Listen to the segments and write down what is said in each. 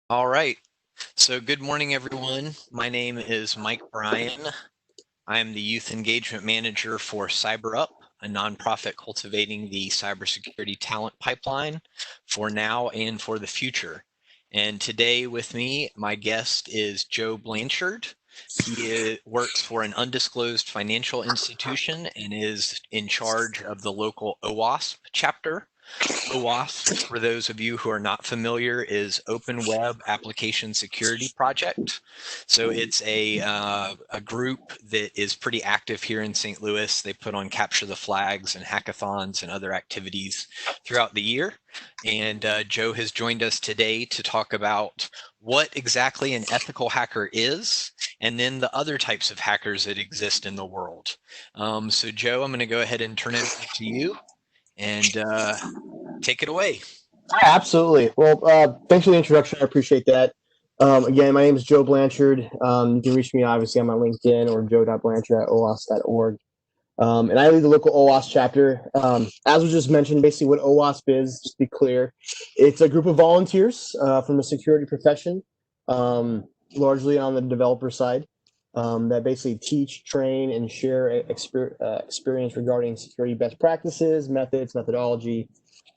All right. So good morning, everyone. My name is Mike Bryan. I am the Youth Engagement Manager for CyberUp, a nonprofit cultivating the cybersecurity talent pipeline for now and for the future. And today with me, my guest is Joe Blanchard. He works for an undisclosed financial institution and is in charge of the local OWASP chapter. OWASP, for those of you who are not familiar, is Open Web Application Security Project. So it's a group that is pretty active here in St. Louis. They put on capture the flags and hackathons and other activities throughout the year. And Joe has joined us today to talk about what exactly an ethical hacker is, and then the other types of hackers that exist in the world. So Joe, I'm going to go ahead and turn it over to you and take it away. Yeah, absolutely. Well, thanks for the introduction. I appreciate that. Again, my name is Joe Blanchard. You can reach me obviously on my LinkedIn or joe.blanchard@owas.org. And I lead the local OWASP chapter. As was just mentioned, basically what OWASP is, just to be clear, it's a group of volunteers from the security profession, largely on the developer side, that basically teach, train, and share experience regarding security best practices, methods, methodology,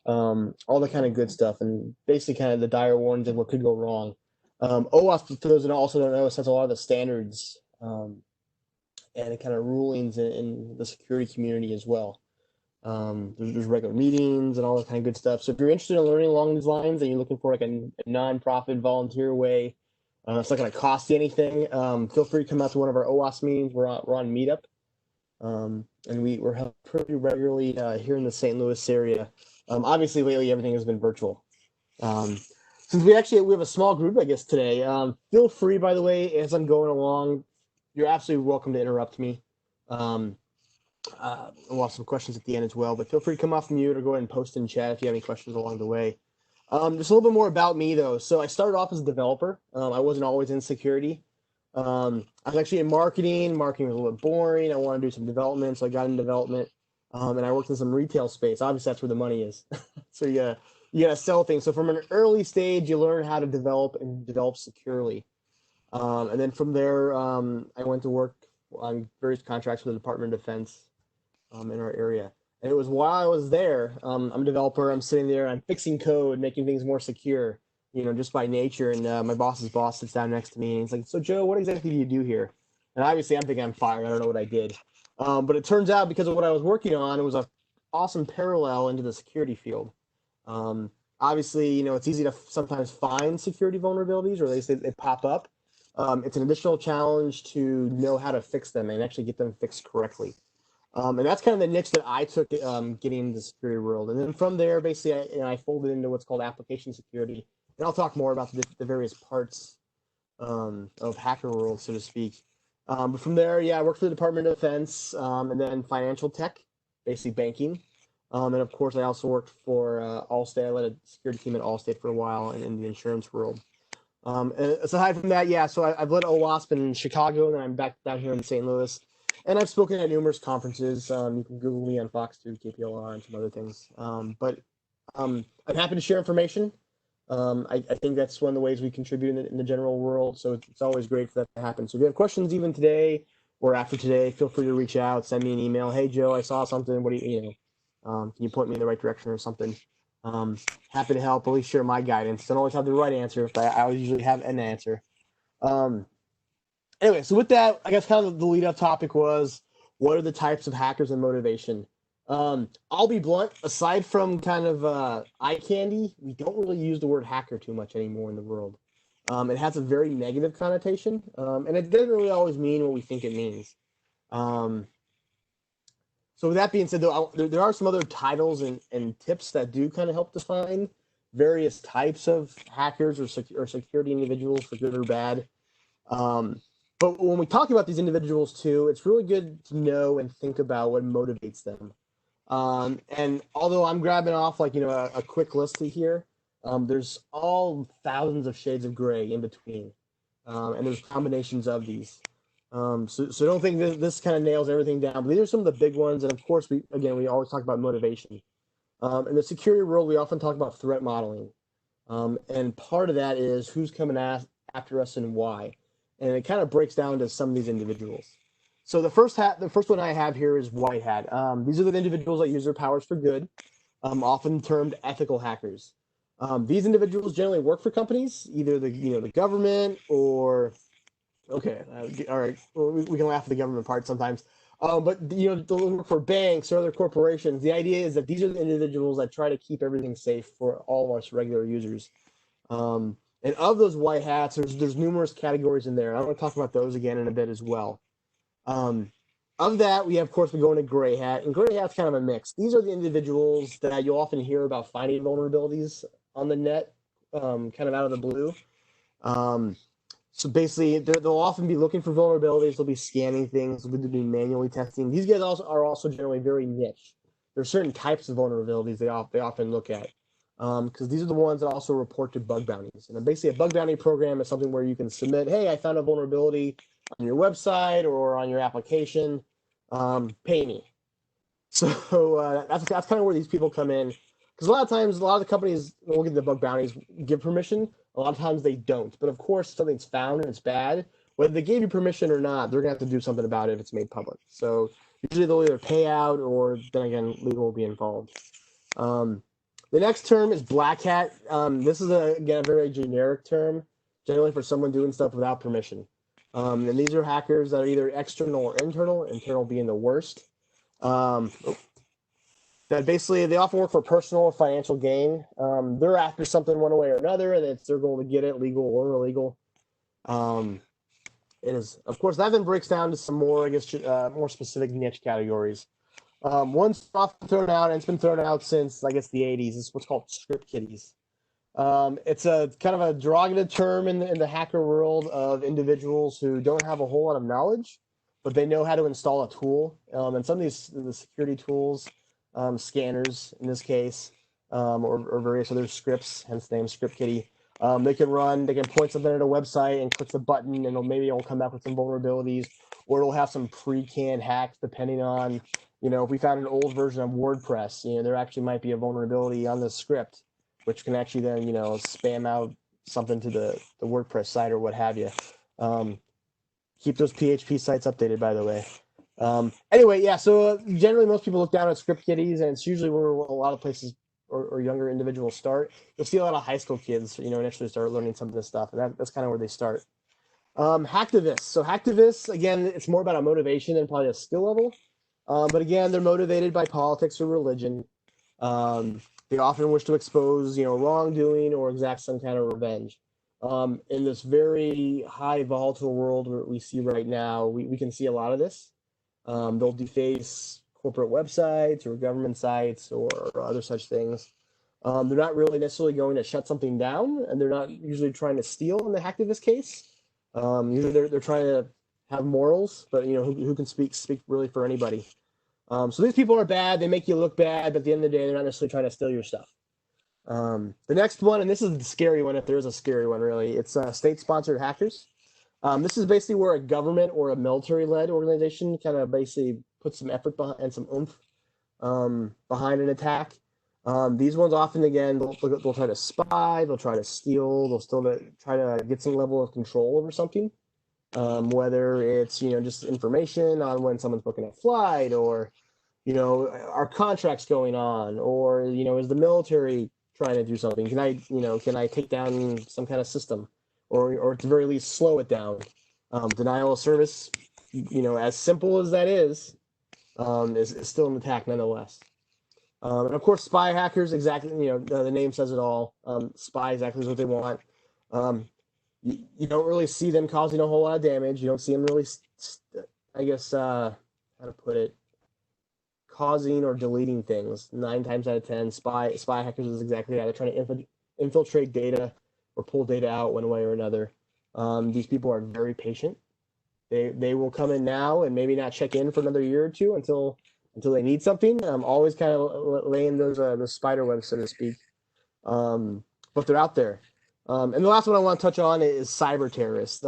all the kind of good stuff, and basically kind of the dire warnings of what could go wrong. OAuth, for those that also don't know, sets a lot of the standards and the kind of rulings in the security community as well. There's regular meetings and all that kind of good stuff. So if you're interested in learning along these lines and you're looking for like a nonprofit volunteer way, it's not going to cost you anything. Feel free to come out to one of our OWASP meetings. We're on Meetup, and we're held pretty regularly here in the St. Louis area. Obviously, lately everything has been virtual. Um, since we have a small group, I guess today. Feel free, by the way, as I'm going along, you're absolutely welcome to interrupt me. Um, we'll have some questions at the end as well, but feel free to come off mute or go ahead and post in chat if you have any questions along the way. Just a little bit more about me, though. So I started off as a developer. I wasn't always in security. I was actually in marketing. Marketing was a little bit boring. I wanted to do some development, so I got in development. And I worked in some retail space. Obviously, that's where the money is. So you gotta sell things. So from an early stage, you learn how to develop and develop securely. And then from there, I went to work on various contracts with the Department of Defense in our area. And it was while I was there, I'm a developer. I'm sitting there, I'm fixing code, making things more secure, just by nature. And my boss's boss sits down next to me and he's like, "So Joe, what exactly do you do here?" And obviously, I'm thinking I'm fired. I don't know what I did. But it turns out because of what I was working on, it was a awesome parallel into the security field. Obviously, it's easy to sometimes find security vulnerabilities, or at least they pop up. It's an additional challenge to know how to fix them and actually get them fixed correctly. And that's kind of the niche that I took getting into the security world. And then from there, basically, I folded into what's called application security. And I'll talk more about the various parts of hacker world, so to speak. But from there, yeah, I worked for the Department of Defense and then financial tech, basically banking. And of course, I also worked for Allstate. I led a security team at Allstate for a while in the insurance world. And aside from that, yeah, so I've led OWASP in Chicago, and then I'm back down here in St. Louis. And I've spoken at numerous conferences. You can Google me on Fox 2, KPLR, and some other things. But I'm happy to share information. I think that's one of the ways we contribute in the general world. So it's always great for that to happen. So if you have questions even today or after today, feel free to reach out, send me an email. "Hey, Joe, I saw something. What do can you point me in the right direction or something?" Happy to help, at least share my guidance. Don't always have the right answer, but I always usually have an answer. Um, anyway, so with that, I guess kind of the lead up topic was what are the types of hackers and motivation? I'll be blunt. Aside from kind of eye candy, we don't really use the word hacker too much anymore in the world. It has a very negative connotation, and it doesn't really always mean what we think it means. Um, so with that being said, though, there are some other titles and tips that do kind of help define various types of hackers or security individuals, for good or bad. Um, but when we talk about these individuals too, it's really good to know and think about what motivates them. And although I'm grabbing off like a quick list here, there's all thousands of shades of gray in between, and there's combinations of these. So don't think this kind of nails everything down. But these are some of the big ones, and of course we always talk about motivation. In the security world, we often talk about threat modeling. And part of that is who's coming after us and why. And it kind of breaks down to some of these individuals. So the first one I have here is White Hat. These are the individuals that use their powers for good, often termed ethical hackers. These individuals generally work for companies, either the government or okay, all right. Well, we can laugh at the government part sometimes, but they'll work for banks or other corporations. The idea is that these are the individuals that try to keep everything safe for all of us regular users. And of those white hats, there's numerous categories in there. I want to talk about those again in a bit as well. Um, of that, we of course we go into gray hat, and gray hat's kind of a mix. These are the individuals that you'll often hear about finding vulnerabilities on the net, kind of out of the blue. Um, so basically, they'll often be looking for vulnerabilities. They'll be scanning things. They'll be doing manually testing. These guys are also generally very niche. There are certain types of vulnerabilities they often look at, because these are the ones that also report to bug bounties. And basically, a bug bounty program is something where you can submit, hey, I found a vulnerability on your website or on your application. Pay me. So that's kind of where these people come in, because a lot of times, a lot of the companies will get the bug bounties give permission. A lot of times they don't. But of course, if something's found and it's bad, whether they gave you permission or not, they're gonna have to do something about it if it's made public. So usually they'll either pay out or then again legal will be involved. Um, the next term is black hat. This is again a very generic term, generally for someone doing stuff without permission. And these are hackers that are either external or internal. Internal being the worst. Um, that basically they often work for personal or financial gain. They're after something one way or another, and it's their goal to get it, legal or illegal. Um, it is, of course, that then breaks down to some more, I guess, more specific niche categories. One's often thrown out, and it's been thrown out since, I guess, the 80s. It's what's called script kiddies. It's a kind of a derogative term in the hacker world of individuals who don't have a whole lot of knowledge, but they know how to install a tool. And some of the security tools, scanners in this case, or various other scripts, hence the name Script Kiddie. They can point something at a website and click the button, and it'll come back with some vulnerabilities, or it'll have some pre-canned hacks depending on, if we found an old version of WordPress, there actually might be a vulnerability on the script, which can actually then, spam out something to the WordPress site or what have you. Keep those PHP sites updated, by the way. Anyway, yeah, so generally most people look down at script kiddies, and it's usually where a lot of places or younger individuals start. You'll see a lot of high school kids, initially start learning some of this stuff, and that's kind of where they start. Hacktivists. So hacktivists, again, it's more about a motivation than probably a skill level. But again, they're motivated by politics or religion. They often wish to expose, wrongdoing or exact some kind of revenge. In this very high volatile world where we see right now, we can see a lot of this. They'll deface corporate websites or government sites or other such things. They're not really necessarily going to shut something down, and they're not usually trying to steal in the hacktivist case. Usually they're trying to have morals, but who can speak really for anybody. So these people are bad. They make you look bad, but at the end of the day, they're not necessarily trying to steal your stuff. The next one, and this is the scary one, if there is a scary one, really, it's state-sponsored hackers. This is basically where a government or a military-led organization kind of basically puts some effort behind and some oomph behind an attack. These ones often, again, they'll try to spy, they'll try to steal, they'll still try to get some level of control over something. Whether it's just information on when someone's booking a flight, or are contracts going on, or is the military trying to do something? Can I take down some kind of system, or at the very least slow it down? Denial of service, as simple as that is still an attack nonetheless. And of course, spy hackers, exactly, the name says it all. Spy exactly is what they want. You don't really see them causing a whole lot of damage. You don't see them really, I guess, how to put it, causing or deleting things. 9 times out of 10, spy hackers is exactly that. They're trying to infiltrate data or pull data out one way or another. These people are very patient. They will come in now and maybe not check in for another year or two until they need something. Always kind of laying those spider webs, so to speak. But they're out there. And the last one I want to touch on is cyber terrorists.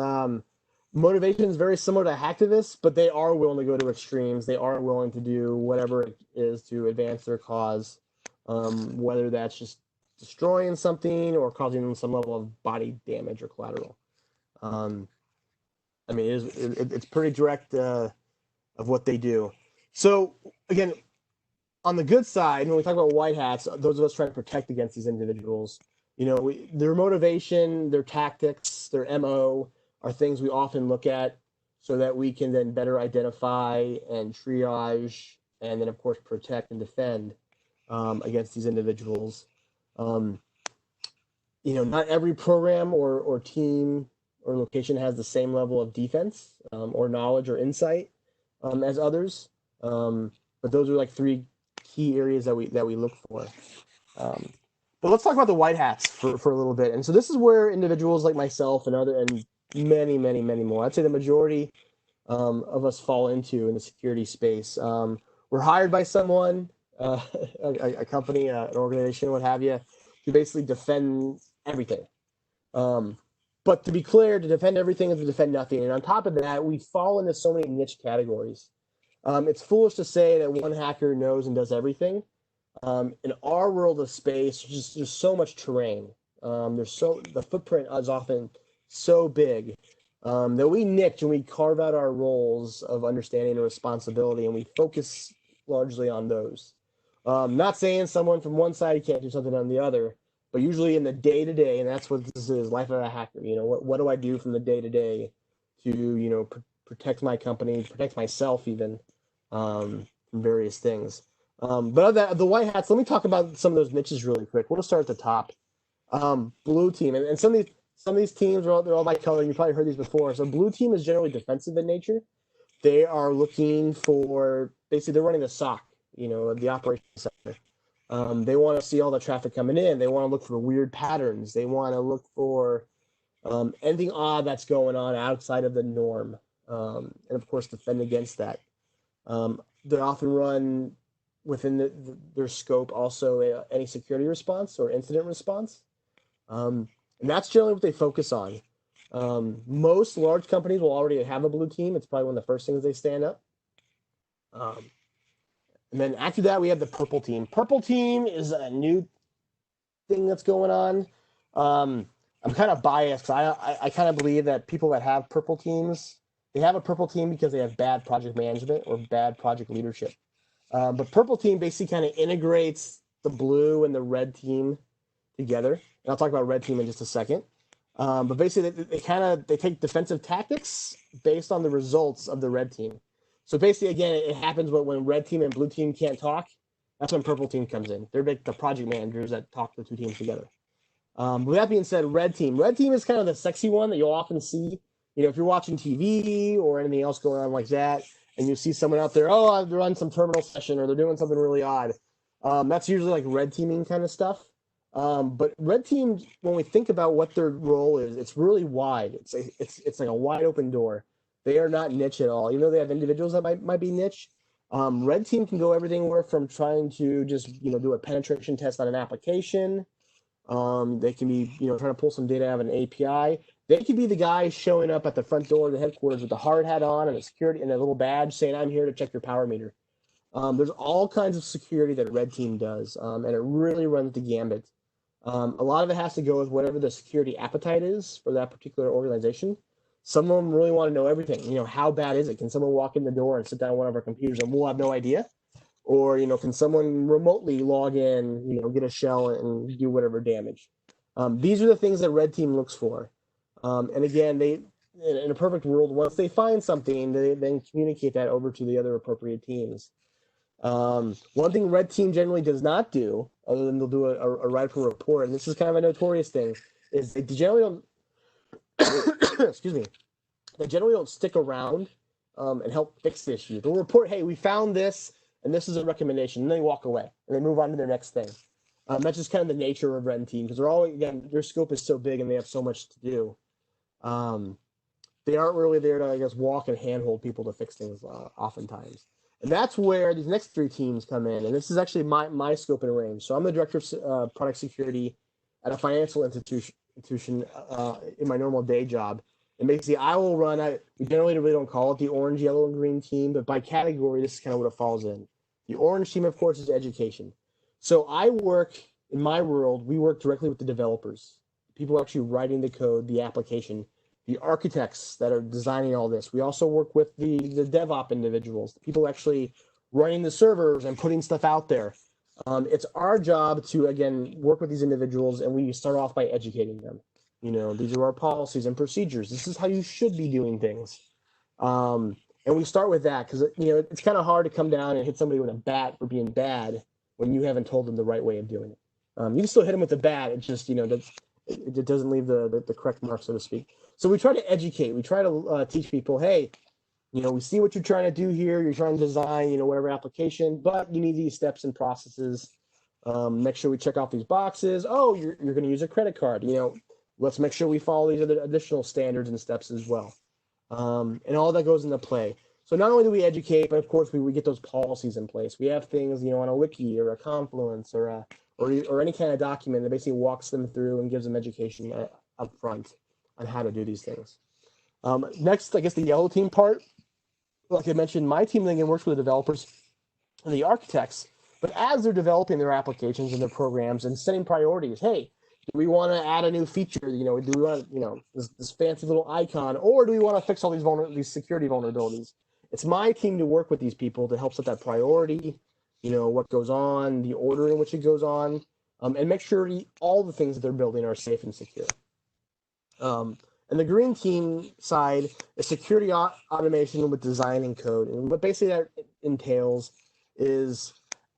Motivation is very similar to hacktivists, but they are willing to go to extremes. They are willing to do whatever it is to advance their cause, whether that's just destroying something or causing them some level of body damage or collateral. Um, I mean, it's pretty direct of what they do. So again, on the good side, when we talk about white hats, those of us trying to protect against these individuals, their motivation, their tactics, their MO are things we often look at so that we can then better identify and triage and then, of course, protect and defend against these individuals. Um, not every program or team or location has the same level of defense or knowledge or insight as others. But those are like three key areas that we look for. But let's talk about the white hats for a little bit. And so this is where individuals like myself and many more, I'd say the majority of us fall into in the security space. We're hired by someone, a company, an organization, what have you, to basically defend everything. But to be clear, to defend everything is to defend nothing. And on top of that, we fall into so many niche categories. It's foolish to say that one hacker knows and does everything. In our world of space, there's so much terrain. The footprint is often so big that we niche and we carve out our roles of understanding and responsibility, and we focus largely on those. Not saying someone from one side can't do something on the other, but usually in the day to day, and that's what this is, life of a hacker. What do I do from the day to day to protect my company, protect myself even from various things. But of that, the white hats, let me talk about some of those niches really quick. We'll start at the top. Blue team, and some of these teams they're all by color. You probably heard these before. So blue team is generally defensive in nature. They are looking for basically they're running the SOC, the operations center. They want to see all the traffic coming in. They want to look for weird patterns. They want to look for anything odd that's going on outside of the norm, and of course defend against that. They often run within their scope also any security response or incident response. And that's generally what they focus on. Most large companies will already have a blue team. It's probably one of the first things they stand up. And then after that, we have the purple team. Purple team is a new thing that's going on. I'm kind of biased because I kind of believe that people that have purple teams, they have a purple team because they have bad project management or bad project leadership. But purple team basically kind of integrates the blue and the red team together. And I'll talk about red team in just a second. But basically, they take defensive tactics based on the results of the red team. So basically, again, it happens when red team and blue team can't talk. That's when purple team comes in. They're like the project managers that talk the two teams together. With that being said, red team. Red team is kind of the sexy one that you'll often see. If you're watching TV or anything else going on like that, and you see someone out there, they're on some terminal session or they're doing something really odd. That's usually like red teaming kind of stuff. But red team, when we think about what their role is, it's really wide. It's like a wide open door. They are not niche at all. They have individuals that might be niche. Red team can go everything from trying to just do a penetration test on an application. They can be trying to pull some data out of an API. They could be the guy showing up at the front door of the headquarters with the hard hat on and a security and a little badge saying, "I'm here to check your power meter." There's all kinds of security that red team does, and it really runs the gambit. A lot of it has to go with whatever the security appetite is for that particular organization. Some of them really want to know everything. How bad is it? Can someone walk in the door and sit down on one of our computers and we'll have no idea? Or, can someone remotely log in, get a shell and do whatever damage? These are the things that red team looks for. And again, in a perfect world, once they find something, they then communicate that over to the other appropriate teams. One thing red team generally does not do, other than they'll do a write-up report, and this is kind of a notorious thing, is they generally don't excuse me, they generally don't stick around and help fix the issue. They'll report, "Hey, we found this, and this is a recommendation," and then they walk away and they move on to their next thing. That's just kind of the nature of red team because their scope is so big and they have so much to do. They aren't really there to, walk and handhold people to fix things oftentimes. And that's where these next three teams come in. And this is actually my scope and range. So I'm the director of product security at a financial institution in my normal day job. And basically, I will run, we generally really don't call it the orange, yellow, and green team, but by category, this is kind of what it falls in. The orange team, of course, is education. So I work in my world, we work directly with the developers, people actually writing the code, the application, the architects that are designing all this. We also work with the DevOps individuals, the people actually running the servers and putting stuff out there. It's our job to, again, work with these individuals, and we start off by educating them. These are our policies and procedures. This is how you should be doing things. And we start with that because it's kind of hard to come down and hit somebody with a bat for being bad when you haven't told them the right way of doing it. You can still hit them with the bat. It just it doesn't leave the correct mark, so to speak. So we try to educate. We try to teach people, hey, we see what you're trying to do here. You're trying to design, whatever application, but you need these steps and processes. Make sure we check off these boxes. Oh, you're going to use a credit card. Let's make sure we follow these other additional standards and steps as well. And all that goes into play. So not only do we educate, but of course we get those policies in place. We have things, on a wiki or a Confluence or any kind of document that basically walks them through and gives them education up front on how to do these things. Next, I guess the yellow team part. Like I mentioned, my team again works with the developers and the architects. But as they're developing their applications and their programs and setting priorities, hey, do we want to add a new feature? Do we want this fancy little icon, or do we want to fix all these security vulnerabilities? It's my team to work with these people to help set that priority, what goes on, the order in which it goes on, and make sure all the things that they're building are safe and secure. And the green team side is security automation with design and code. And what basically that entails is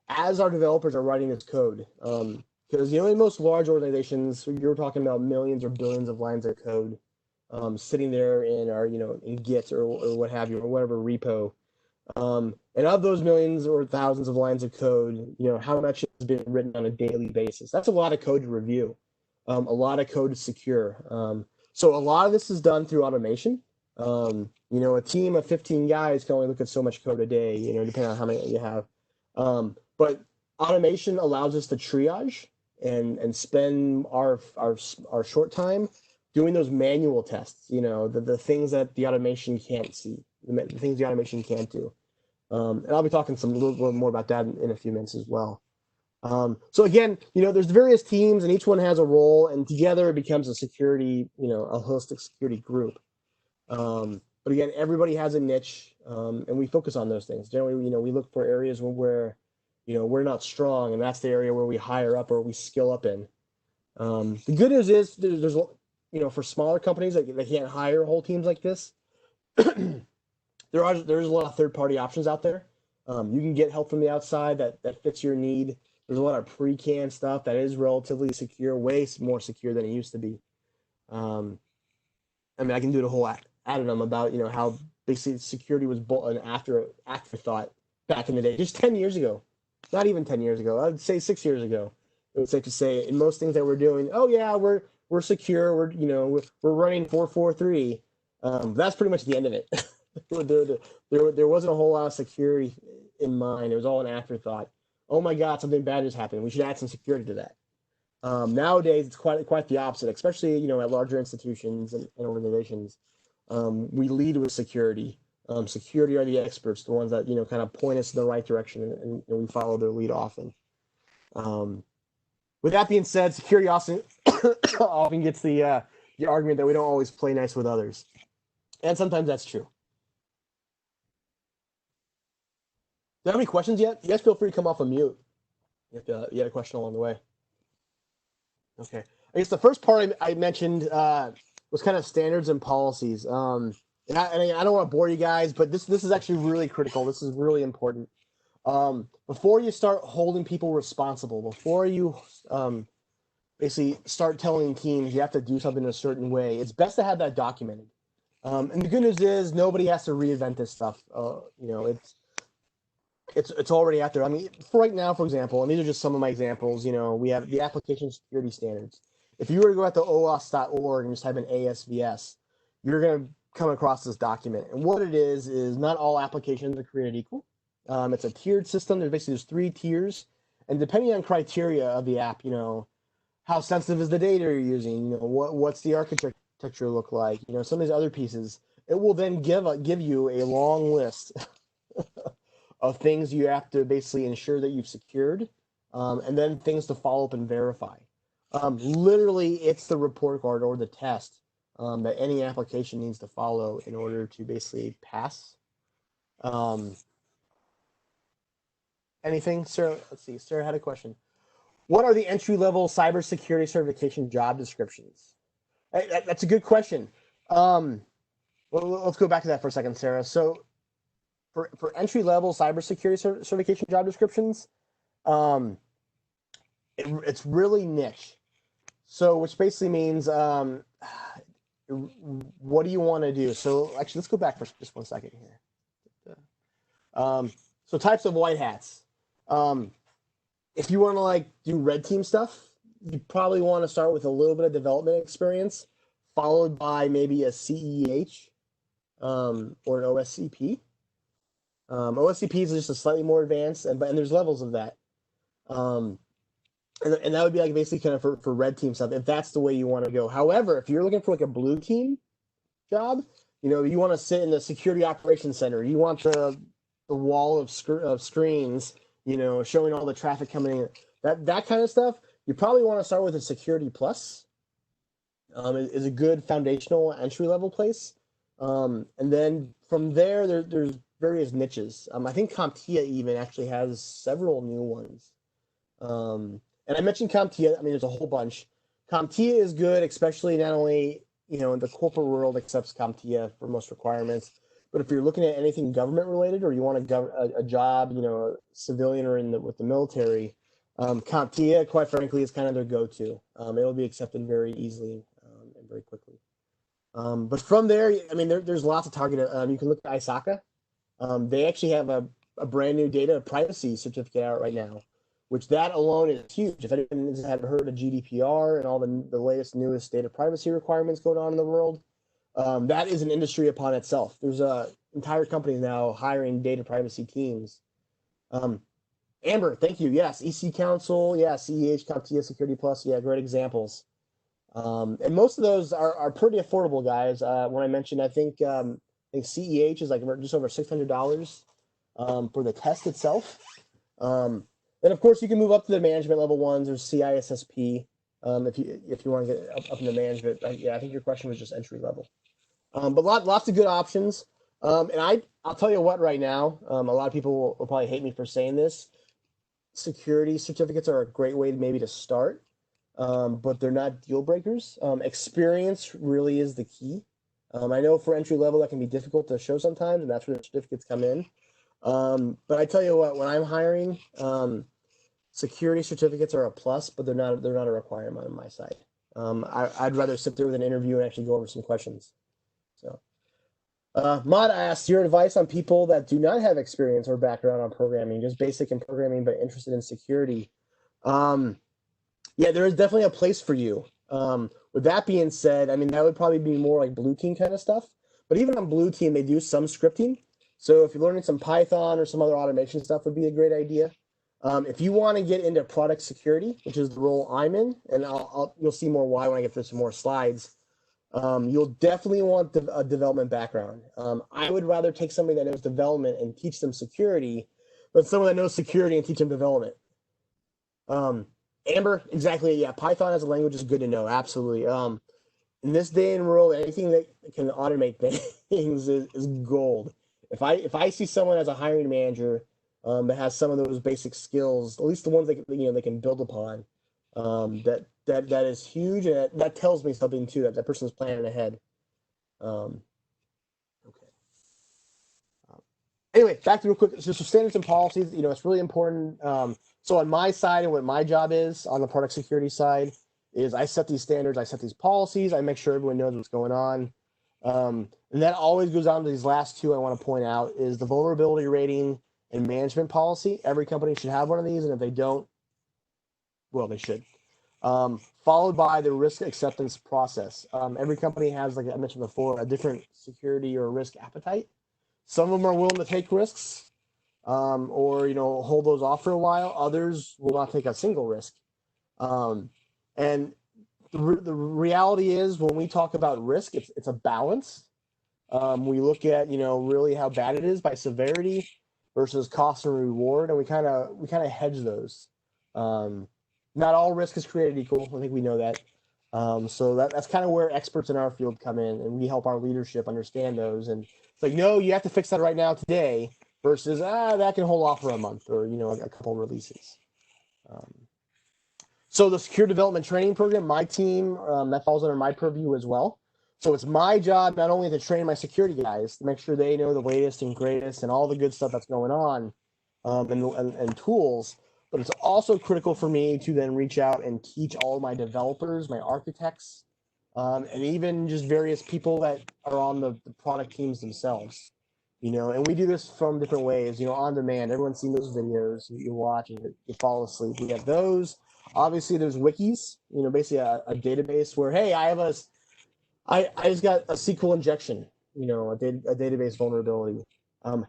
as our developers are writing this code, because in most large organizations, you're talking about millions or billions of lines of code sitting there in our, in Git or what have you, or whatever repo. And of those millions or thousands of lines of code, how much has been written on a daily basis? That's a lot of code to review, a lot of code to secure. So a lot of this is done through automation. A team of 15 guys can only look at so much code a day, depending on how many you have. But automation allows us to triage and spend our short time doing those manual tests, the things that the automation can't see, the things the automation can't do. And I'll be talking a little more about that in a few minutes as well. So again, there's various teams and each one has a role, and together it becomes a security, a holistic security group. But again, everybody has a niche, and we focus on those things. Generally, we look for areas where we're not strong, and that's the area where we hire up or we skill up in. The good news is there's for smaller companies that they can't hire whole teams like this, there's a lot of third-party options out there. You can get help from the outside that fits your need. There's a lot of pre-canned stuff that is relatively secure, way more secure than it used to be. I can do the whole addendum about how basically security was an afterthought back in the day, just 10 years ago, not even 10 years ago. I'd say 6 years ago. It was safe to say in most things that we're doing, oh yeah, we're secure. We're running 443. That's pretty much the end of it. There wasn't a whole lot of security in mind. It was all an afterthought. Oh my God, something bad just happened. We should add some security to that. Nowadays, it's quite the opposite, especially at larger institutions and organizations. We lead with security. Security are the experts, the ones that kind of point us in the right direction, and we follow their lead often. With that being said, security often gets the argument that we don't always play nice with others, and sometimes that's true. Do you have any questions yet? You guys feel free to come off of mute if you had a question along the way. Okay. I guess the first part I mentioned was kind of standards and policies. And I don't want to bore you guys, but this is actually really critical. This is really important. Before you start holding people responsible, before you basically start telling teams you have to do something in a certain way, it's best to have that documented. And the good news is nobody has to reinvent this stuff. It's already out there. For right now, for example, and these are just some of my examples, we have the application security standards. If you were to go out to OWASP.org and just type in ASVS, you're going to come across this document. And what it is not all applications are created equal. It's a tiered system. There's 3 tiers. And depending on criteria of the app, how sensitive is the data you're using, what's the architecture look like, some of these other pieces, it will then give you a long list of things you have to basically ensure that you've secured and then things to follow up and verify. Literally, it's the report card or the test that any application needs to follow in order to basically pass. Anything, Sarah? Let's see. Sarah had a question. What are the entry-level cybersecurity certification job descriptions? That's a good question. Let's go back to that for a second, Sarah. So for entry-level cybersecurity certification job descriptions, it's really niche. So which basically means what do you want to do? So actually, let's go back for just 1 second here. So types of white hats. If you want to like do red team stuff, you probably want to start with a little bit of development experience, followed by maybe a CEH or an OSCP. OSCP is just a slightly more advanced, and there's levels of that. And that would be like basically kind of for red team stuff, if that's the way you want to go. However, if you're looking for like a blue team job, you want to sit in the security operations center. You want the wall of screens, showing all the traffic coming in. That kind of stuff. You probably want to start with a security plus. Is a good foundational entry level place, and then from there, there's various niches. I think CompTIA even actually has several new ones. And I mentioned CompTIA. I mean, there's a whole bunch. CompTIA is good, especially not only in the corporate world accepts CompTIA for most requirements, but if you're looking at anything government related or you want a job, civilian or with the military, CompTIA, quite frankly, is kind of their go-to. It'll be accepted very easily and very quickly. But from there, I mean, there's lots of targeted. You can look at ISACA. They actually have a brand new data privacy certificate out right now, which that alone is huge. If anyone has heard of GDPR and all the latest, newest data privacy requirements going on in the world, that is an industry upon itself. There's entire companies now hiring data privacy teams. Amber, thank you. Yes, EC Council, yeah, CEH, CompTIA, Security Plus, yeah, great examples. And most of those are pretty affordable, guys. When I mentioned, I think CEH is like just over $600 for the test itself. Then of course you can move up to the management level ones. There's CISSP if you want to get up into management. Yeah, I think your question was just entry level. But lots of good options. And I'll tell you what right now, a lot of people will probably hate me for saying this. Security certificates are a great way maybe to start, but they're not deal breakers. Experience really is the key. I know for entry level that can be difficult to show sometimes, and that's where the certificates come in. But I tell you what, when I'm hiring, security certificates are a plus, but they're not a requirement on my side. I'd rather sit there with an interview and actually go over some questions. So, Mod asked your advice on people that do not have experience or background on programming, just basic in programming, but interested in security. Yeah, there is definitely a place for you. With that being said, I mean, that would probably be more like blue team kind of stuff. But even on blue team, they do some scripting. So if you're learning some Python or some other automation stuff would be a great idea. If you want to get into product security, which is the role I'm in, and you'll see more why when I get through some more slides, you'll definitely want a development background. I would rather take somebody that knows development and teach them security, but someone that knows security and teach them development. Amber, exactly. Yeah, Python as a language is good to know. Absolutely. In this day and world, anything that can automate things is gold. If I see someone as a hiring manager that has some of those basic skills, at least the ones that they can build upon, that is huge, and that tells me something too, that person's planning ahead. Okay. Anyway, back to real quick. So standards and policies, it's really important. So on my side, and what my job is on the product security side is I set these standards, I set these policies, I make sure everyone knows what's going on. And that always goes down to these last two I want to point out is the vulnerability rating and management policy. Every company should have one of these, and if they don't, well, they should. Followed by the risk acceptance process. Every company has, like I mentioned before, a different security or risk appetite. Some of them are willing to take risks, or hold those off for a while. Others will not take a single risk. And the reality is, when we talk about risk, it's a balance. We look at really how bad it is by severity versus cost and reward, and we kind of hedge those. Not all risk is created equal. I think we know that. So that's kind of where experts in our field come in, and we help our leadership understand those. And it's like, no, you have to fix that right now today, versus that can hold off for a month or a couple releases. So the secure development training program, my team, that falls under my purview as well. So it's my job not only to train my security guys to make sure they know the latest and greatest and all the good stuff that's going on, and tools, but it's also critical for me to then reach out and teach all my developers, my architects, and even just various people that are on the product teams themselves. And we do this from different ways, on demand. Everyone's seen those videos you watch and you fall asleep. We have those. Obviously, there's wikis, basically a database where, hey, I just got a SQL injection, a database vulnerability.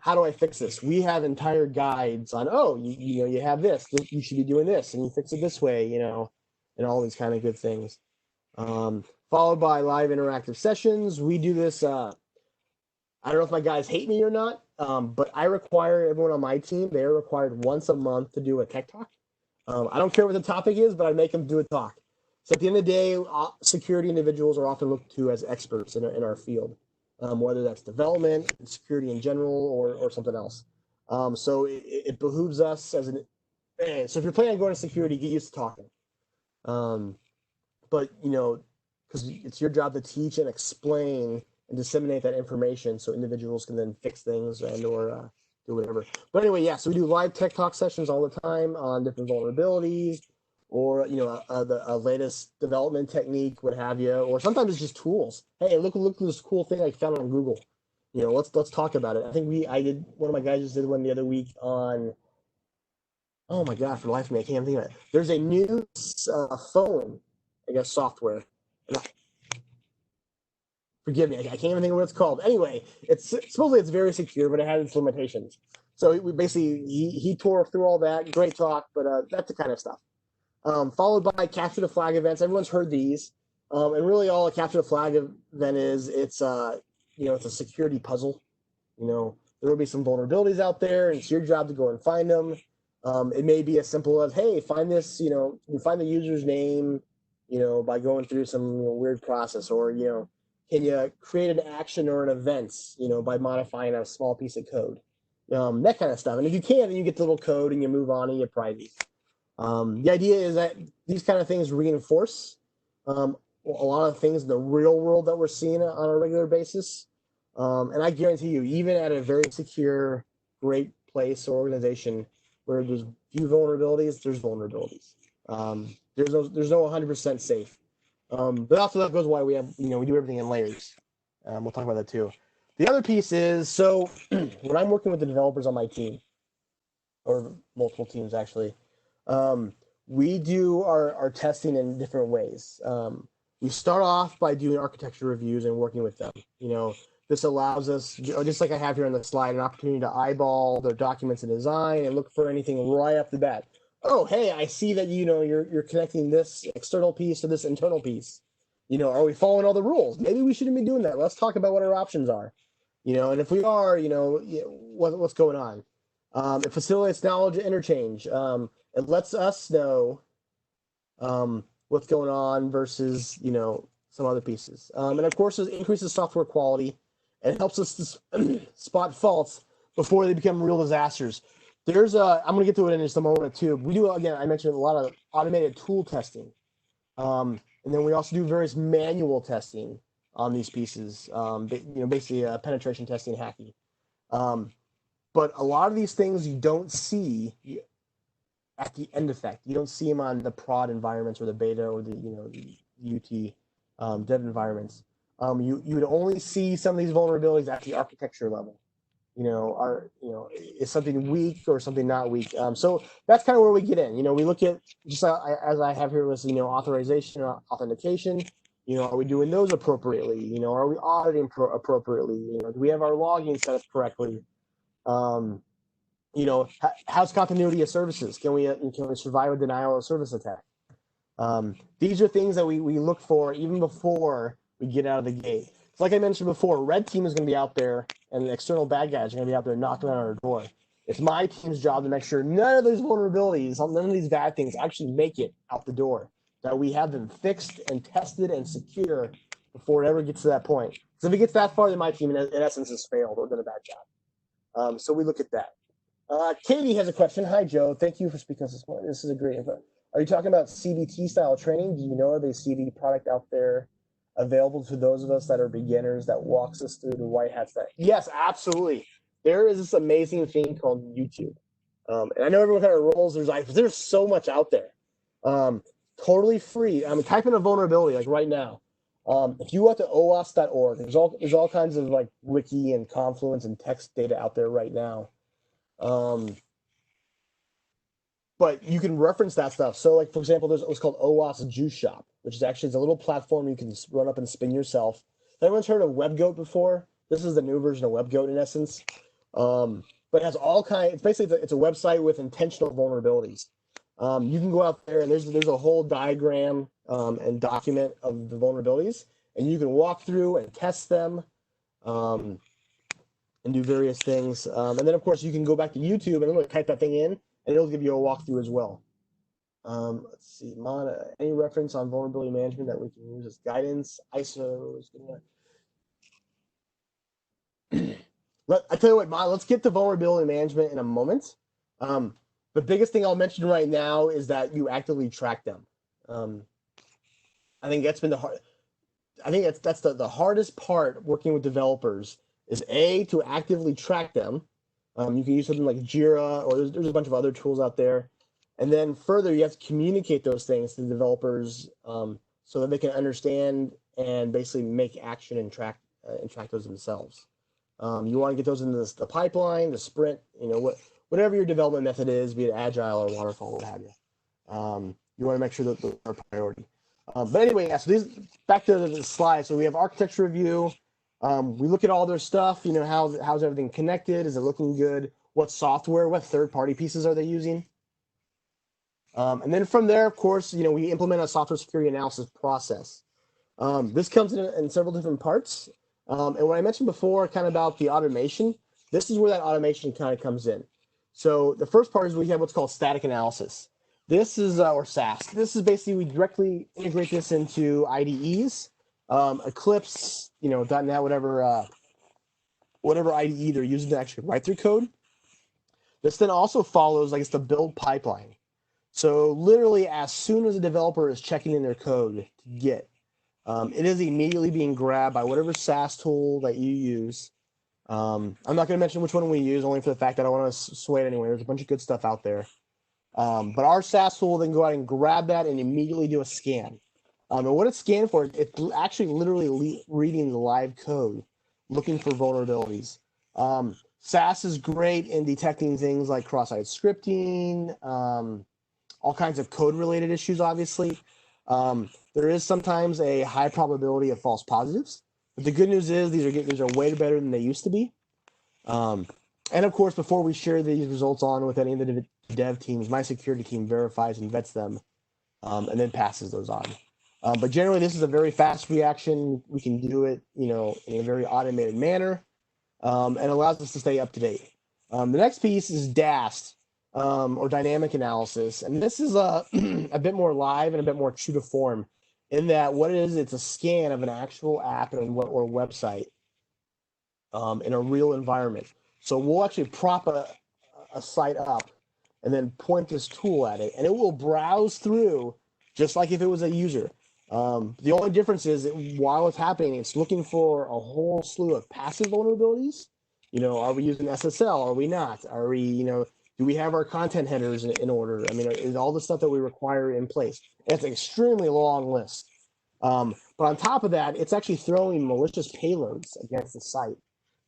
How do I fix this? We have entire guides on, you have this, you should be doing this, and you fix it this way, and all these kind of good things. Followed by live interactive sessions. We do this. I don't know if my guys hate me or not, but I require everyone on my team, they're required once a month to do a tech talk. I don't care what the topic is, but I make them do a talk. So at the end of the day, security individuals are often looked to as experts in our field, whether that's development, security in general, or something else. So it behooves us so if you're planning on going to security, get used to talking. But, because it's your job to teach and explain and disseminate that information so individuals can then fix things or do whatever. But anyway, yeah, so we do live tech talk sessions all the time on different vulnerabilities or, a latest development technique, what have you, or sometimes it's just tools. Hey, look at this cool thing I found on Google. Let's talk about it. I think one of my guys just did one the other week on, oh my God, for the life of me, I can't think of it. There's a new phone, I guess, software. Forgive me, I can't even think of what it's called. Anyway, supposedly it's very secure, but it has its limitations. So we basically he tore through all that. Great talk, but that's the kind of stuff. Followed by capture the flag events. Everyone's heard these, and really all a capture the flag event is it's a security puzzle. There will be some vulnerabilities out there, and it's your job to go and find them. It may be as simple as, hey, find this. You find the user's name, by going through some weird process, or can you create an action or an event, by modifying a small piece of code, that kind of stuff. And if you can, then you get the little code and you move on and you prize it. The idea is that these kind of things reinforce a lot of things in the real world that we're seeing on a regular basis. And I guarantee you, even at a very secure, great place or organization where there's few vulnerabilities, there's vulnerabilities. There's no 100% safe. But also that goes why we have, we do everything in layers. We'll talk about that too. The other piece is, so when I'm working with the developers on my team, or multiple teams actually, we do our testing in different ways. We start off by doing architecture reviews and working with them. This allows us, just like I have here on the slide, an opportunity to eyeball their documents and design and look for anything right off the bat. Oh, hey, I see that you're connecting this external piece to this internal piece. Are we following all the rules? Maybe we shouldn't be doing that. Let's talk about what our options are. And if we are, what's going on? It facilitates knowledge interchange. It lets us know what's going on versus some other pieces. And of course, it increases software quality and helps us to spot faults before they become real disasters. I'm going to get to it in just a moment too. We do, again, I mentioned a lot of automated tool testing. And then we also do various manual testing on these pieces, basically penetration testing, hacking. But a lot of these things you don't see at the end effect. You don't see them on the prod environments or the beta or the UT dev environments. You would only see some of these vulnerabilities at the architecture level. Is something weak or something not weak? So that's kind of where we get in. We look at, just as I have here with authorization or authentication. Are we doing those appropriately? Are we auditing appropriately? Do we have our logging set up correctly? How's continuity of services? Can we survive a denial of service attack? These are things that we look for even before we get out of the gate. Like I mentioned before, red team is going to be out there, and the external bad guys are going to be out there knocking on our door. It's my team's job to make sure none of those vulnerabilities, none of these bad things actually make it out the door, that we have them fixed and tested and secure before it ever gets to that point. So if it gets that far, then my team, in essence, has failed or done a bad job. So we look at that. Katie has a question. Hi, Joe. Thank you for speaking this morning. This is a great info. Are you talking about CBT style training? Do you know of a CBT product out there available to those of us that are beginners that walks us through the Whitehats? Yes, absolutely. There is this amazing thing called YouTube. And I know everyone kind of rolls their eyes, but there's so much out there. Totally free. I mean, type in a vulnerability like right now. If you go to OWASP.org, there's all kinds of like wiki and Confluence and text data out there right now. But you can reference that stuff. So, like for example, there's what's called OWASP Juice Shop, which is actually it's a little platform you can run up and spin yourself. Has anyone heard of WebGoat before? This is the new version of WebGoat in essence. But it has all kinds. It's basically it's a website with intentional vulnerabilities. You can go out there and there's a whole diagram and document of the vulnerabilities, and you can walk through and test them. And do various things. And then, of course, you can go back to YouTube and type that thing in, and it'll give you a walkthrough as well. Let's see, Mana, any reference on vulnerability management that we can use as guidance? ISO is good. I tell you what, Mana, let's get to vulnerability management in a moment. The biggest thing I'll mention right now is that you actively track them. I think that's been the hard. I think that's the hardest part working with developers is to actively track them. You can use something like Jira, or there's a bunch of other tools out there. And then further, you have to communicate those things to the developers so that they can understand and basically make action and track those themselves. You want to get those into the pipeline, the sprint, whatever your development method is, be it agile or waterfall, what have you. You want to make sure that those are priority. But anyway, yeah, so back to the slide. So we have architecture review. We look at all their stuff, how's everything connected? Is it looking good? What software, what third-party pieces are they using? And then from there, of course, we implement a software security analysis process. This comes in several different parts. And what I mentioned before, kind of about the automation, this is where that automation kind of comes in. So the first part is we have what's called static analysis. This is, or SaaS. This is basically, we directly integrate this into IDEs, Eclipse, .NET, whatever IDE they're using to actually write their code. This then also follows, it's the build pipeline. So literally, as soon as a developer is checking in their code to Git, it is immediately being grabbed by whatever SaaS tool that you use. I'm not going to mention which one we use, only for the fact that I want to sway it anyway. There's a bunch of good stuff out there. But our SaaS tool will then go out and grab that and immediately do a scan. And what it's scanned for, it's actually literally reading the live code, looking for vulnerabilities. SaaS is great in detecting things like cross-site scripting, all kinds of code-related issues, obviously. There is sometimes a high probability of false positives. But the good news is these are way better than they used to be. And of course, before we share these results on with any of the dev teams, my security team verifies and vets them, and then passes those on. But generally, this is a very fast reaction. We can do it, in a very automated manner, and allows us to stay up to date. The next piece is DAST, or dynamic analysis, and this is a bit more live and a bit more true to form, in that what it is, it's a scan of an actual app or website in a real environment. So we'll actually prop a site up and then point this tool at it, and it will browse through just like if it was a user. The only difference is that while it's happening, it's looking for a whole slew of passive vulnerabilities. Are we using SSL? Are we not? Are we, do we have our content headers in order? I mean, is all the stuff that we require in place? It's an extremely long list. But on top of that, it's actually throwing malicious payloads against the site.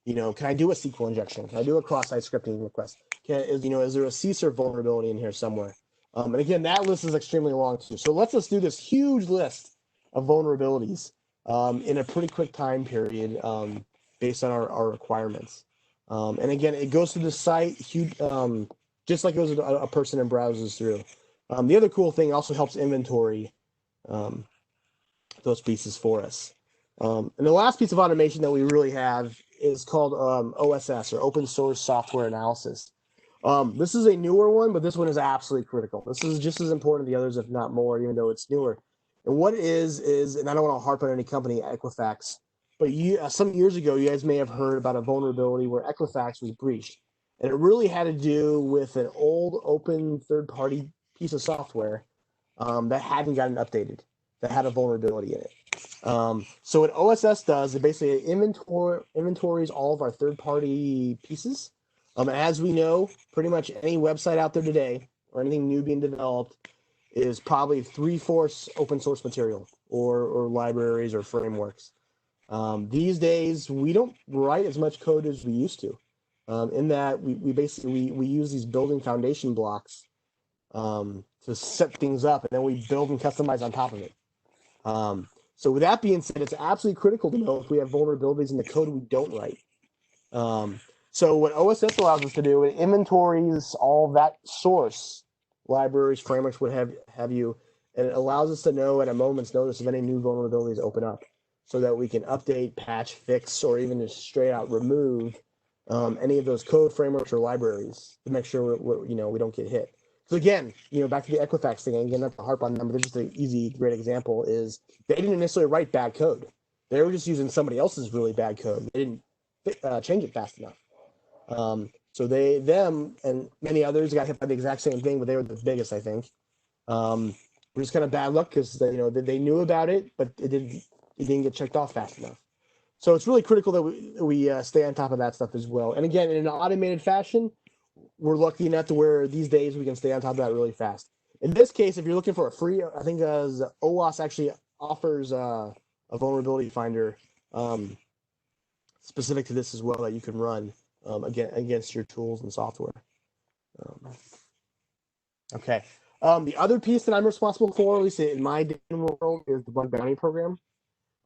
Can I do a SQL injection? Can I do a cross-site scripting request? Is there a CSRF vulnerability in here somewhere? And again, that list is extremely long too. So let's just do this huge list of vulnerabilities in a pretty quick time period based on our requirements. And again, it goes through the site huge, just like it goes a person and browses through. The other cool thing also helps inventory those pieces for us. And the last piece of automation that we really have is called OSS, or Open Source Software Analysis. This is a newer one, but this one is absolutely critical. This is just as important as the others, if not more, even though it's newer. And what it is, and I don't want to harp on any company, Equifax, but some years ago, you guys may have heard about a vulnerability where Equifax was breached. And it really had to do with an old open third-party piece of software that hadn't gotten updated, that had a vulnerability in it. So what OSS does, it basically inventories all of our third-party pieces. As we know, pretty much any website out there today or anything new being developed is probably 3/4 open source material or libraries or frameworks. These days, we don't write as much code as we used to. In that we basically we use these building foundation blocks to set things up, and then we build and customize on top of it. So with that being said, it's absolutely critical to know if we have vulnerabilities in the code we don't write. So what OSS allows us to do, it inventories all that source, libraries, frameworks, what have you, and it allows us to know at a moment's notice if any new vulnerabilities open up, so that we can update, patch, fix, or even just straight out remove any of those code frameworks or libraries to make sure we don't get hit. So again, back to the Equifax thing, and again, not to harp on them, but just an easy, great example is they didn't necessarily write bad code. They were just using somebody else's really bad code. They didn't change it fast enough. So them, and many others got hit by the exact same thing, but they were the biggest, I think. It was kind of bad luck because they knew about it, but it didn't get checked off fast enough. So it's really critical that we stay on top of that stuff as well. And again, in an automated fashion, we're lucky enough to where these days we can stay on top of that really fast. In this case, if you're looking for a free, I think OWASP actually offers a vulnerability finder specific to this as well that you can run against your tools and software. Okay. The other piece that I'm responsible for, at least in my world, is the bug bounty program.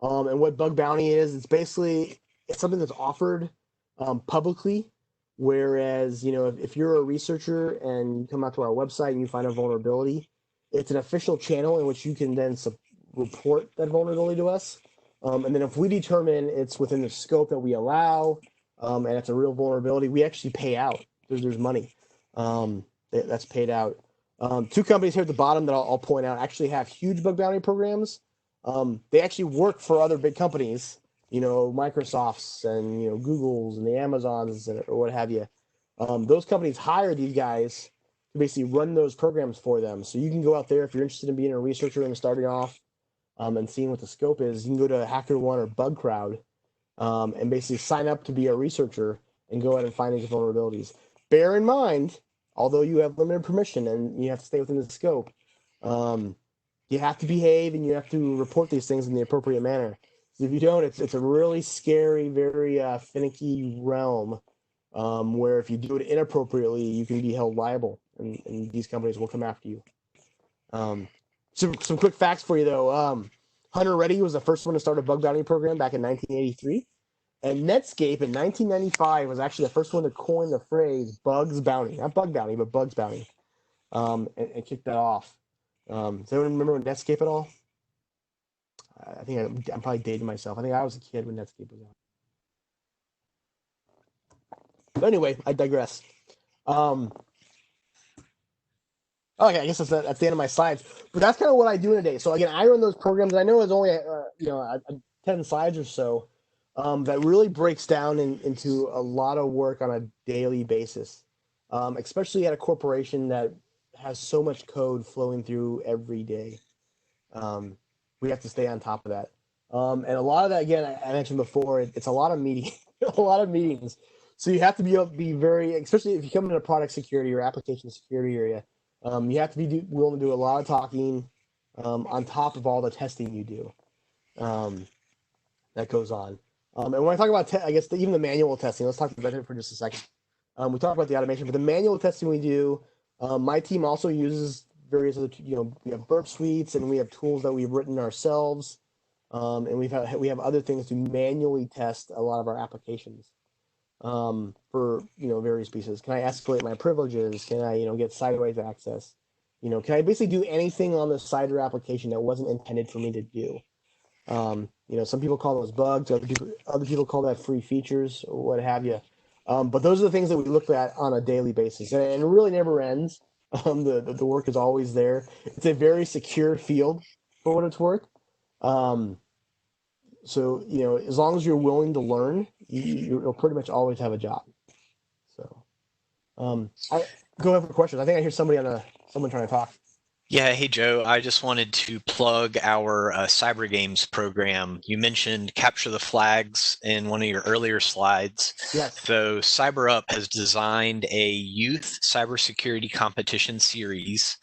And what bug bounty is, it's something that's offered publicly. Whereas, if you're a researcher and you come out to our website and you find a vulnerability, it's an official channel in which you can then report that vulnerability to us. And then if we determine it's within the scope that we allow, and it's a real vulnerability, we actually pay out. There's money that's paid out. Two companies here at the bottom that I'll point out actually have huge bug bounty programs. They actually work for other big companies, Microsofts and Googles and the Amazons or what have you. Those companies hire these guys to basically run those programs for them. So you can go out there if you're interested in being a researcher and starting off and seeing what the scope is. You can go to HackerOne or BugCrowd and basically sign up to be a researcher and go out and find these vulnerabilities. Bear in mind, although you have limited permission and you have to stay within the scope, you have to behave and you have to report these things in the appropriate manner. So if you don't, it's a really scary, very finicky realm where if you do it inappropriately, you can be held liable, and these companies will come after you. Some quick facts for you, though. Hunter Reddy was the first one to start a bug bounty program back in 1983. And Netscape in 1995 was actually the first one to coin the phrase bugs bounty. Not bug bounty, but bugs bounty. And kick that off. Does anyone remember Netscape at all? I think I'm probably dating myself. I think I was a kid when Netscape was out. But anyway, I digress. Okay, I guess that's the end of my slides. But that's kind of what I do in a day. So again, I run those programs. I know it's only 10 slides or so. That really breaks down into a lot of work on a daily basis, especially at a corporation that has so much code flowing through every day. We have to stay on top of that. And a lot of that, again, I mentioned before, it's a lot of meetings, a lot of meetings. So you have to be able to be very, especially if you come into product security or application security area, you have to be willing to do a lot of talking on top of all the testing you do that goes on. And when I talk about, I guess, even the manual testing, let's talk about it for just a second. We talked about the automation, but the manual testing we do, my team also uses various other, we have burp suites and we have tools that we've written ourselves. And we have other things to manually test a lot of our applications for, various pieces. Can I escalate my privileges? Can I, get sideways access? Can I basically do anything on the CyberUp application that wasn't intended for me to do? Some people call those bugs. Other people call that free features or what have you. But those are the things that we look at on a daily basis, and it really never ends. The work is always there. It's a very secure field for what it's worth. Um, so as long as you're willing to learn, you'll pretty much always have a job. So I go ahead for questions. I think I hear someone trying to talk. Yeah, hey Joe, I just wanted to plug our cyber games program. You mentioned capture the flags in one of your earlier slides. Yes. So CyberUp has designed a youth cybersecurity competition series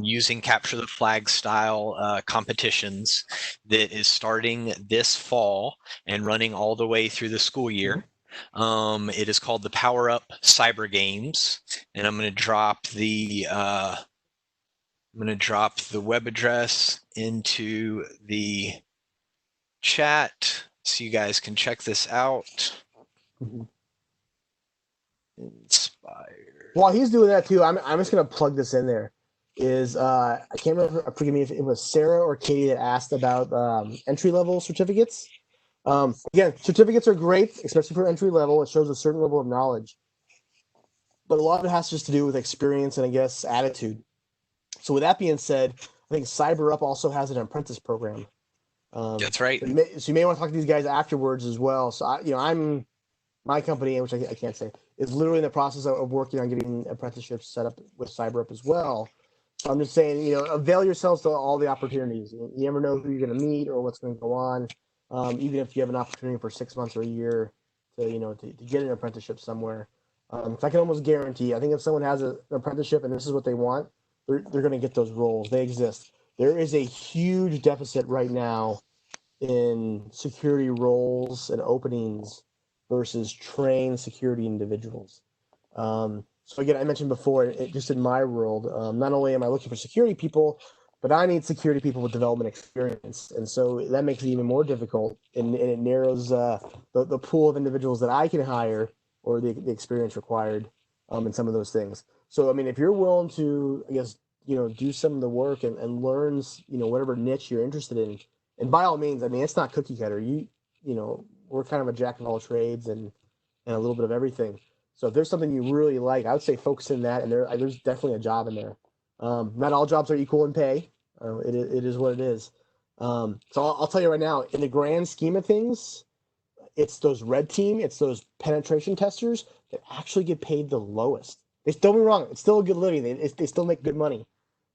using capture the flag style competitions that is starting this fall and running all the way through the school year. It is called the Power Up Cyber Games, and I'm going to drop the web address into the chat so you guys can check this out. Mhm. Inspired. While he's doing that too, I'm just gonna plug this in there. Is I can't remember. Forgive me if it was Sarah or Katie that asked about entry level certificates. Again, certificates are great, especially for entry level. It shows a certain level of knowledge, but a lot of it has just to do with experience and I guess attitude. So with that being said, I think CyberUp also has an apprentice program. That's right. So you may want to talk to these guys afterwards as well. So I'm my company, which I can't say, is literally in the process of working on getting apprenticeships set up with CyberUp as well. So I'm just saying, avail yourselves to all the opportunities. You never know who you're going to meet or what's going to go on. Even if you have an opportunity for 6 months or a year to get an apprenticeship somewhere. I can almost guarantee, I think if someone has an apprenticeship and this is what they want, they're going to get those roles. They exist. There is a huge deficit right now in security roles and openings versus trained security individuals. So again, I mentioned before, just in my world, not only am I looking for security people, but I need security people with development experience, and so that makes it even more difficult, and it narrows the pool of individuals that I can hire or the experience required in some of those things. So I mean, if you're willing to, I guess, do some of the work and learn, whatever niche you're interested in, and by all means, I mean it's not cookie cutter. We're kind of a jack of all trades and a little bit of everything. So if there's something you really like, I would say focus in that, and there's definitely a job in there. Not all jobs are equal in pay. It is what it is. So I'll tell you right now, in the grand scheme of things, it's those red team, it's those penetration testers that actually get paid the lowest. Don't be wrong, it's still a good living. They still make good money.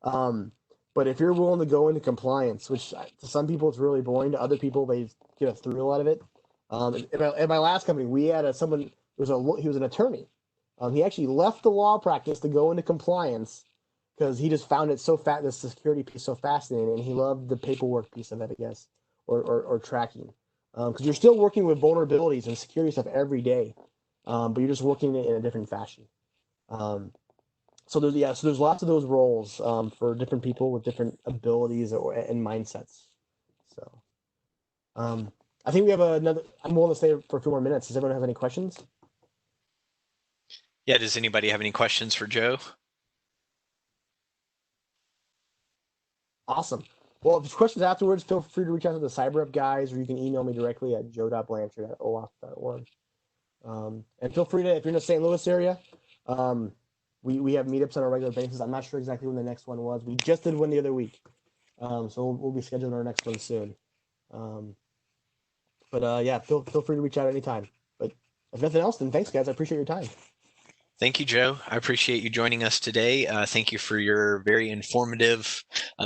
Um, but if you're willing to go into compliance, which to some people it's really boring, to other people they get a thrill out of it. In my last company, we had someone he was an attorney. He actually left the law practice to go into compliance because he just found it the security piece so fascinating, and he loved the paperwork piece of it, I guess, or tracking. Because you're still working with vulnerabilities and security stuff every day, but you're just working it in a different fashion. So there's lots of those roles for different people with different abilities and mindsets. So I think we have another. I'm willing to stay for a few more minutes. Does everyone have any questions? Yeah, does anybody have any questions for Joe? Awesome. Well, if there's questions afterwards, feel free to reach out to the CyberUp guys, or you can email me directly at joe.blanchard@oauth.org. And feel free to, if you're in the St. Louis area, we have meetups on a regular basis. I'm not sure exactly when the next one was. We just did one the other week. So we'll be scheduling our next one soon. But yeah, feel free to reach out anytime. But if nothing else, then thanks, guys. I appreciate your time. Thank you, Joe. I appreciate you joining us today. Thank you for your very informative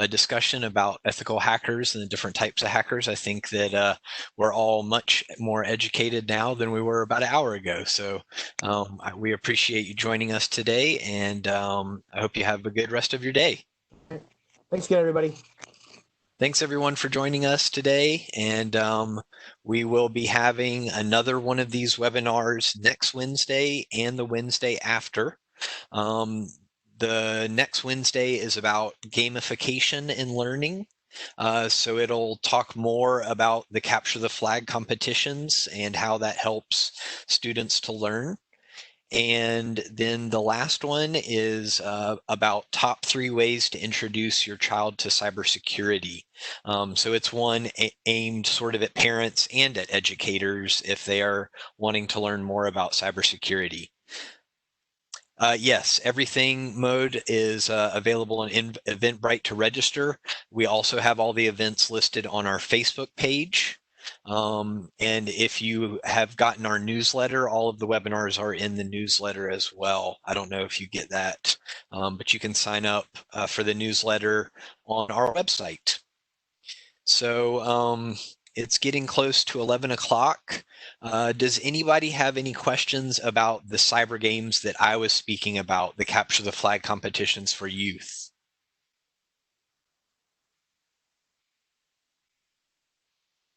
discussion about ethical hackers and the different types of hackers. I think that we're all much more educated now than we were about an hour ago. So we appreciate you joining us today, and I hope you have a good rest of your day. Thanks again, everybody. Thanks everyone for joining us today, and we will be having another one of these webinars next Wednesday and the Wednesday after. The next Wednesday is about gamification in learning. So it'll talk more about the capture the flag competitions and how that helps students to learn. And then the last one is about top 3 ways to introduce your child to cybersecurity. So it's one aimed sort of at parents and at educators if they are wanting to learn more about cybersecurity. Yes, everything mode is available on Eventbrite to register. We also have all the events listed on our Facebook page. And if you have gotten our newsletter, all of the webinars are in the newsletter as well. I don't know if you get that, but you can sign up for the newsletter on our website. So it's getting close to 11 o'clock. Does anybody have any questions about the cyber games that I was speaking about, the Capture the Flag competitions for youth?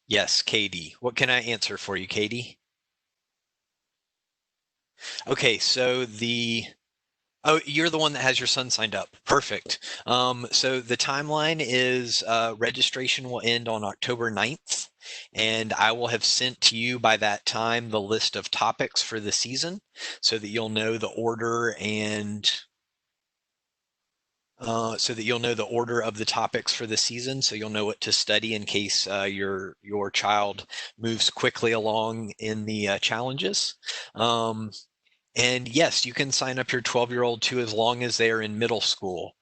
Yes, Katie. What can I answer for you, Katie? Okay, so oh, you're the one that has your son signed up. Perfect. So the timeline is registration will end on October 9th, and I will have sent to you by that time the list of topics for the season so that you'll know the order and so that you'll know the order of the topics for the season, so you'll know what to study in case your child moves quickly along in the challenges. And yes, you can sign up your 12-year-old too as long as they are in middle school.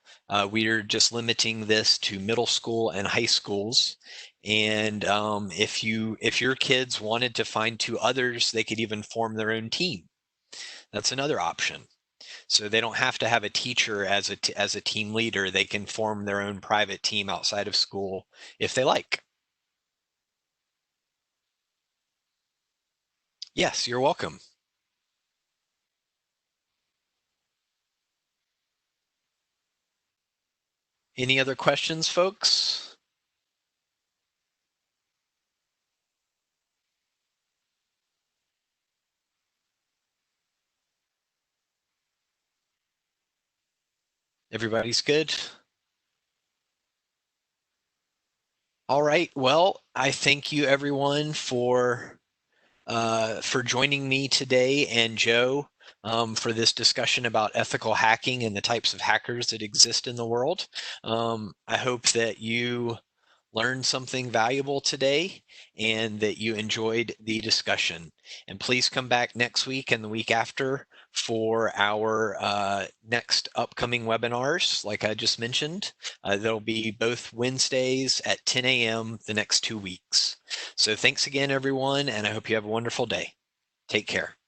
We are just limiting this to middle school and high schools. And if your kids wanted to find 2 others, they could even form their own team. That's another option. So they don't have to have a teacher as a team leader. They can form their own private team outside of school if they like. Yes, you're welcome. Any other questions, folks? Everybody's good? All right. Well, I thank you everyone for joining me today and Joe for this discussion about ethical hacking and the types of hackers that exist in the world. I hope that you learned something valuable today and that you enjoyed the discussion. And please come back next week and the week after for our next upcoming webinars, like I just mentioned. They'll be both Wednesdays at 10 a.m. the next 2 weeks. So thanks again, everyone, and I hope you have a wonderful day. Take care.